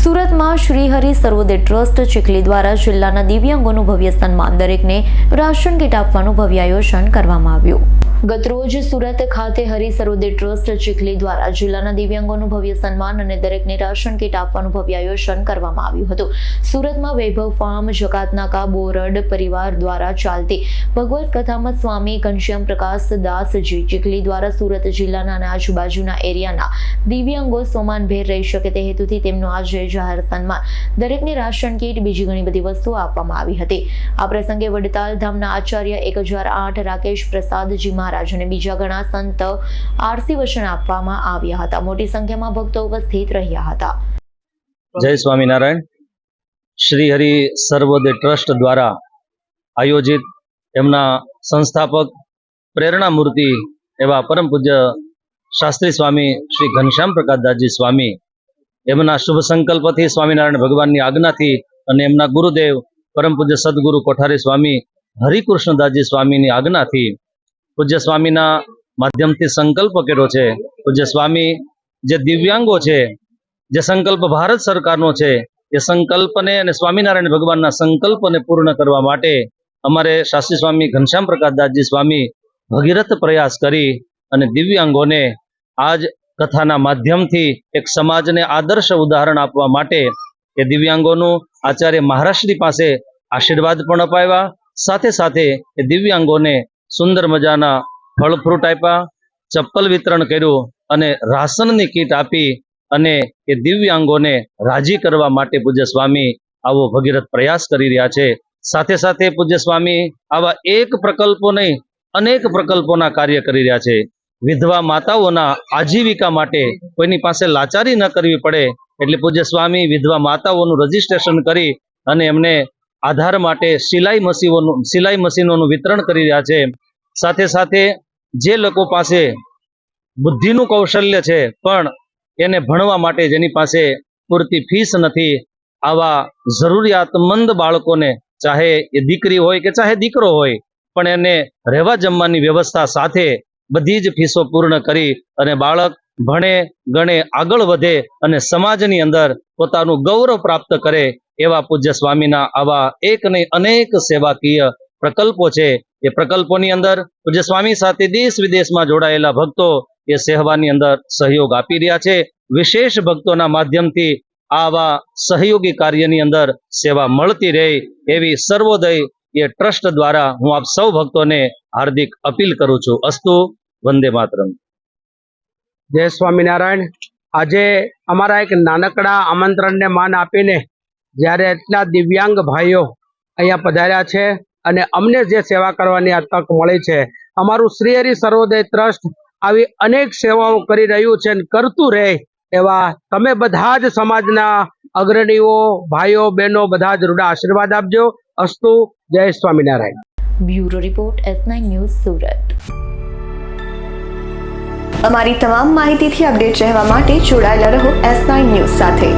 સુરતમાં શ્રીહરિ સર્વોદય ટ્રસ્ટ ચીખલી દ્વારા જિલ્લાના દિવ્યાંગોનું ભવ્ય સન્માન, દરેકને રાશન કીટ આપવાનું ભવ્ય આયોજન કરવામાં આવ્યું। ગતરોજ સુરત ખાતે હરિ સર્વોદય ટ્રસ્ટ ચીખલી દ્વારા જિલ્લાના દિવ્યાંગોનું ભવ્ય સન્માન અને દરેકને રાશન કીટ આપવાનું ભવ્ય આયોજન કરવામાં આવ્યું હતું। સુરતમાં વૈભવ ફાર્મ, જકાતનાકા, બોરડ પરિવાર દ્વારા ચાલતી ભગવત કથામાં સ્વામી ઘનશ્યામ પ્રકાશ દાસજી ચીખલી દ્વારા સુરત જિલ્લાના અને આજુબાજુના એરિયાના દિવ્યાંગો સોમાનભેર રહી શકે તે હેતુથી તેમનું આજે જાહેર સન્માન, દરેકને રાશન કીટ, બીજી ઘણી બધી વસ્તુઓ આપવામાં આવી હતી। આ પ્રસંગે વડતાલ ધામના આચાર્ય 1008 રાકેશ પ્રસાદજી મહારાજ અને બીજા ઘણા સંત આરસી વચન આપવામાં આવ્યા હતા। મોટી સંખ્યામાં ભક્તો ઉપસ્થિત રહ્યા હતા। જય સ્વામિનારાયણ। શ્રી હરિ સર્વોદય ટ્રસ્ટ દ્વારા આયોજિત એમના સંસ્થાપક પ્રેરણા મૂર્તિ એવા પરમ પૂજ્ય શાસ્ત્રી સ્વામી શ્રી ઘનશ્યામ પ્રકાશદાસજી સ્વામી એમના શુભ સંકલ્પથી, સ્વામિનારાયણ ભગવાનની આજ્ઞાથી અને એમના ગુરુદેવ પરમ પૂજ્ય સદગુરુ કોઠારી સ્વામી હરિકૃષ્ણદાસજી સ્વામીની આજ્ઞાથી પૂજ્ય સ્વામીના માધ્યમથી સંકલ્પ કર્યો છે। પૂજ્ય સ્વામી જે દિવ્યાંગો છે, જે સંકલ્પ ભારત સરકારનો છે, એ સંકલ્પને અને સ્વામિનારાયણ ભગવાનના સંકલ્પને પૂર્ણ કરવા માટે અમારે શાસ્ત્રી સ્વામી ઘનશ્યામ પ્રકાશદાસજી સ્વામી ભગીરથ પ્રયાસ કરી અને દિવ્યાંગોને આજ કથાના માધ્યમથી એક સમાજને આદર્શ ઉદાહરણ આપવા માટે એ દિવ્યાંગોનું આચાર્ય મહારાજશ્રી પાસે આશીર્વાદ પણ અપાવ્યા, સાથે સાથે એ દિવ્યાંગોને સુંદર મજાના ફળ ફ્રૂટ આપ્યા, ચપ્પલ વિતરણ કર્યું અને રાશનની કીટ આપી અને એ દિવ્યાંગોને રાજી કરવા માટે પૂજ્ય સ્વામી આવો ભગીરથ પ્રયાસ કરી રહ્યા છે। સાથે સાથે પૂજ્ય સ્વામી આવા એક પ્રકલ્પો નહીં, અનેક પ્રકલ્પોના કાર્ય કરી રહ્યા છે। વિધવા માતાઓના આજીવિકા માટે કોઈની પાસે લાચારી ન કરવી પડે એટલે પૂજ્ય સ્વામી વિધવા માતાઓનું રજીસ્ટ્રેશન કરી અને એમને આધાર માટે સિલાઈ મશીનોનું વિતરણ કરી રહ્યા છે। સાથે સાથે જે લોકો પાસે બુદ્ધિનું કૌશલ્ય છે પણ એને ભણવા માટે જેની પાસે પૂરતી ફીસ નથી, આવા જરૂરિયાતમંદ બાળકોને, ચાહે એ દીકરી હોય કે ચાહે દીકરો હોય, પણ એને રહેવા જમવાની વ્યવસ્થા સાથે બધી જ ફીસો પૂર્ણ કરી અને બાળક ભણે ગણે આગળ વધે અને સમાજની અંદર પોતાનું ગૌરવ પ્રાપ્ત કરે એવા પૂજ્ય સ્વામીના આવા એક નહીં અનેક સેવાકીય પ્રકલ્પો છે। એ પ્રકલ્પોની અંદર પૂજ્ય સ્વામી સાથે દેશ વિદેશમાં જોડાયેલા ભક્તો એ સેવાની અંદર સહયોગ આપી રહ્યા છે। વિશેષ ભક્તોના માધ્યમથી આવા સહયોગી કાર્યની અંદર સેવા મળતી રહે એવી સર્વોદય એ ટ્રસ્ટ દ્વારા હું આપ સૌ ભક્તોને હાર્દિક અપીલ કરું છું। અસ્તુ, વંદે માતરમ। જય સ્વામિનારાયણ। આજે અમારા એક નાનકડા આમંત્રણને માન આપીને જ્યારે એટલા દિવ્યાંગ ભાઈઓ અહીંયા પધાર્યા છે અને અમને જે સેવા કરવાની આ તક મળી છે, અમારું શ્રી હરિ સર્વોદય ટ્રસ્ટ આવી અનેક સેવાઓ કરી રહ્યું છે અને કરતું રહે એવા તમે બધા જ સમાજના અગ્રણીઓ, ભાઈઓ, બહેનો બધા જ રૂડા આશીર્વાદ આપજો। અસ્તુ, જય Swaminarayan. Bureau report, S9 news, Surat. અમારી તમામ માહિતીથી અપડેટ રહેવા માટે જોડાયેલા રહો S9 ન્યૂઝ સાથે।